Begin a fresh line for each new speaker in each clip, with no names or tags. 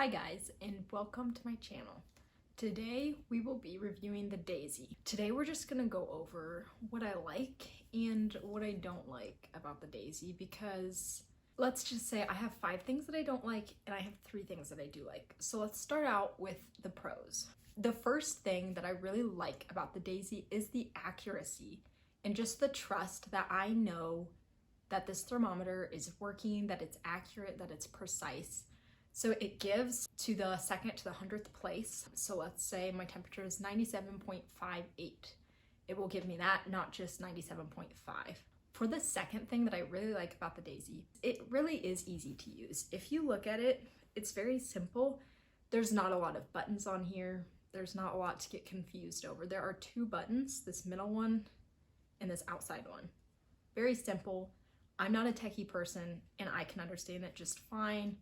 Hi guys, and welcome to my channel. Today we will be reviewing the Daysy. Today we're just gonna go over what I like and what I don't like about the Daysy, because let's just say I have 5 things that I don't like and I have 3 things that I do like. So let's start out with the pros. The first thing that I really like about the Daysy is the accuracy and just the trust that I know that this thermometer is working, that it's accurate, that it's precise. So it gives to the second to the 100th place. So let's say my temperature is 97.58. It will give me that, not just 97.5. For the second thing that I really like about the Daysy, it really is easy to use. If you look at it, it's very simple. There's not a lot of buttons on here. There's not a lot to get confused over. There are 2 buttons, this middle one and this outside one. Very simple. I'm not a techie person and I can understand it just fine.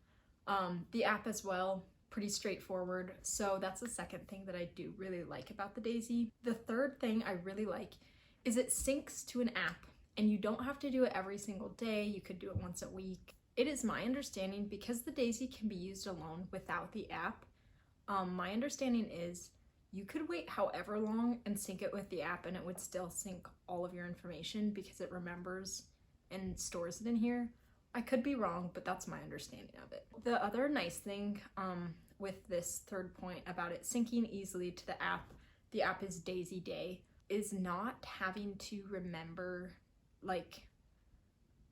The app as well, pretty straightforward. So that's the second thing that I do really like about the Daysy. The third thing I really like is it syncs to an app and you don't have to do it every single day. You could do it once a week. It is my understanding, because the Daysy can be used alone without the app, my understanding is you could wait however long and sync it with the app and it would still sync all of your information because it remembers and stores it in here. I could be wrong, but that's my understanding of it. The other nice thing with this third point about it syncing easily to the app is Daysy Day, is not having to remember like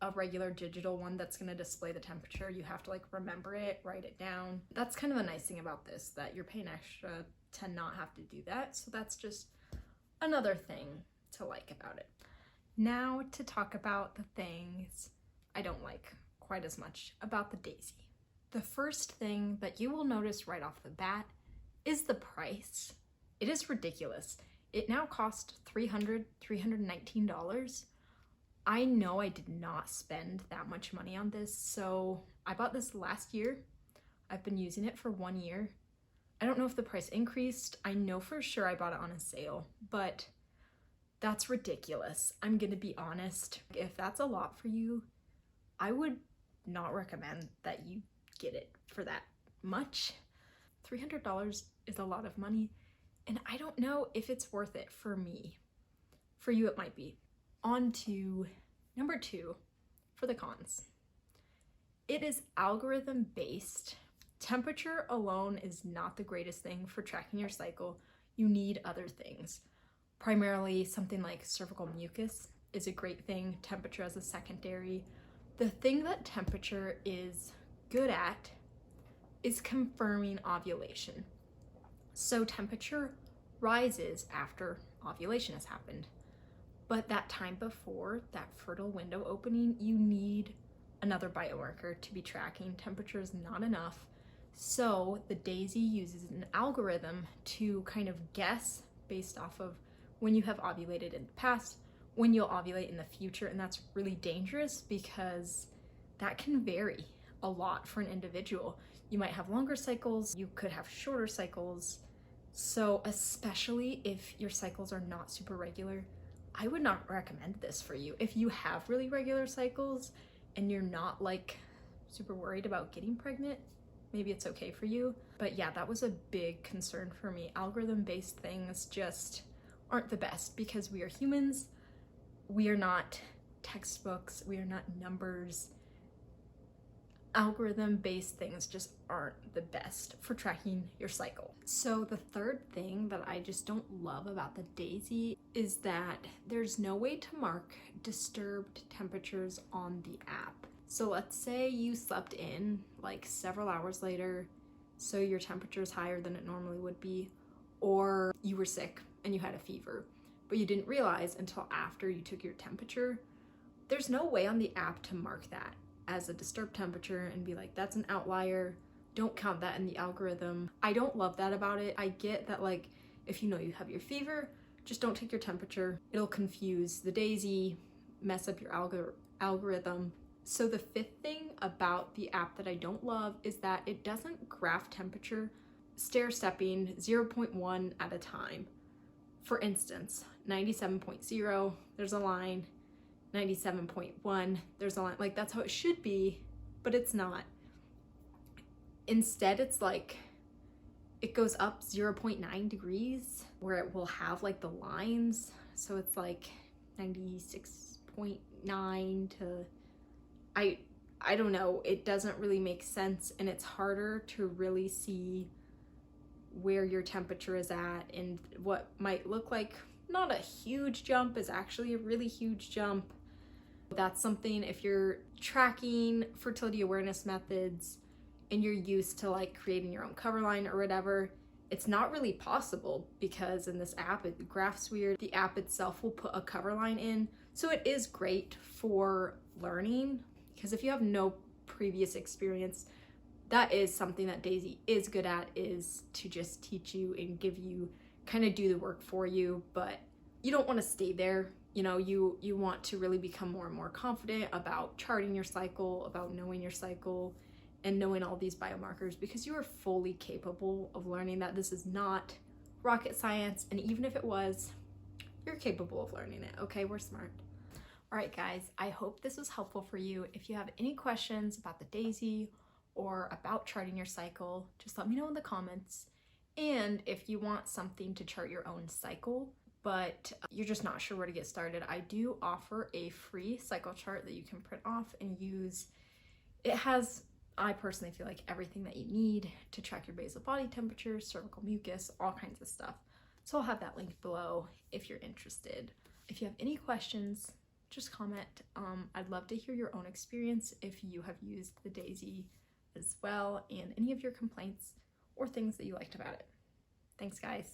a regular digital one that's going to display the temperature. You have to like remember it, write it down. That's kind of a nice thing about this, that you're paying extra to not have to do that. So that's just another thing to like about it. Now to talk about the things I don't like quite as much about the Daysy. The first thing that you will notice right off the bat is the price. It is ridiculous. It now costs $319. I know I did not spend that much money on this, so I bought this last year. I've been using it for 1 year. I don't know if the price increased. I know for sure I bought it on a sale, but that's ridiculous. I'm gonna be honest. If that's a lot for you, I would not recommend that you get it for that much. $300 is a lot of money, and I don't know if it's worth it for me. For you, it might be. On to number 2 for the cons. It is algorithm based. Temperature alone is not the greatest thing for tracking your cycle. You need other things. Primarily something like cervical mucus is a great thing. Temperature as a secondary. The thing that temperature is good at is confirming ovulation. So temperature rises after ovulation has happened. But that time before that fertile window opening, you need another biomarker to be tracking. Temperature is not enough. So the Daysy uses an algorithm to kind of guess based off of when you have ovulated in the past, when you'll ovulate in the future, and that's really dangerous because that can vary a lot for an individual. You might have longer cycles, you could have shorter cycles. So especially if your cycles are not super regular, I would not recommend this for you. If you have really regular cycles and you're not like super worried about getting pregnant, maybe it's okay for you. But yeah, that was a big concern for me. Algorithm-based things just aren't the best because we are humans. We are not textbooks, we are not numbers. Algorithm-based things just aren't the best for tracking your cycle. So the third thing that I just don't love about the Daysy is that there's no way to mark disturbed temperatures on the app. So let's say you slept in like several hours later, so your temperature is higher than it normally would be, or you were sick and you had a fever, but you didn't realize until after you took your temperature. There's no way on the app to mark that as a disturbed temperature and be like, that's an outlier, don't count that in the algorithm. I don't love that about it. I get that, like, if you know you have your fever, just don't take your temperature. It'll confuse the Daysy, mess up your algorithm. So the 5th thing about the app that I don't love is that it doesn't graph temperature stair-stepping 0.1 at a time. For instance, 97.0, there's a line, 97.1, there's a line. Like, that's how it should be, but it's not. Instead, it's like it goes up 0.9 degrees where it will have like the lines. So it's like 96.9 to, I don't know. It doesn't really make sense, and it's harder to really see where your temperature is at, and what might look like not a huge jump is actually a really huge jump. That's something, if you're tracking fertility awareness methods and you're used to like creating your own cover line or whatever, it's not really possible, because in this app it graphs weird. The app itself will put a cover line in, so it is great for learning, because if you have no previous experience, that is something that Daysy is good at, is to just teach you and give you, kind of do the work for you. But you don't want to stay there. You know, you want to really become more and more confident about charting your cycle, about knowing your cycle, and knowing all these biomarkers, because you are fully capable of learning that. This is not rocket science, and even if it was, you're capable of learning it, okay? We're smart. All right, guys, I hope this was helpful for you. If you have any questions about the Daysy or about charting your cycle, just let me know in the comments. And if you want something to chart your own cycle, but you're just not sure where to get started, I do offer a free cycle chart that you can print off and use. It has, I personally feel like, everything that you need to track your basal body temperature, cervical mucus, all kinds of stuff. So I'll have that linked below if you're interested. If you have any questions, just comment. I'd love to hear your own experience if you have used the Daysy as well, and any of your complaints or things that you liked about it. Thanks, guys.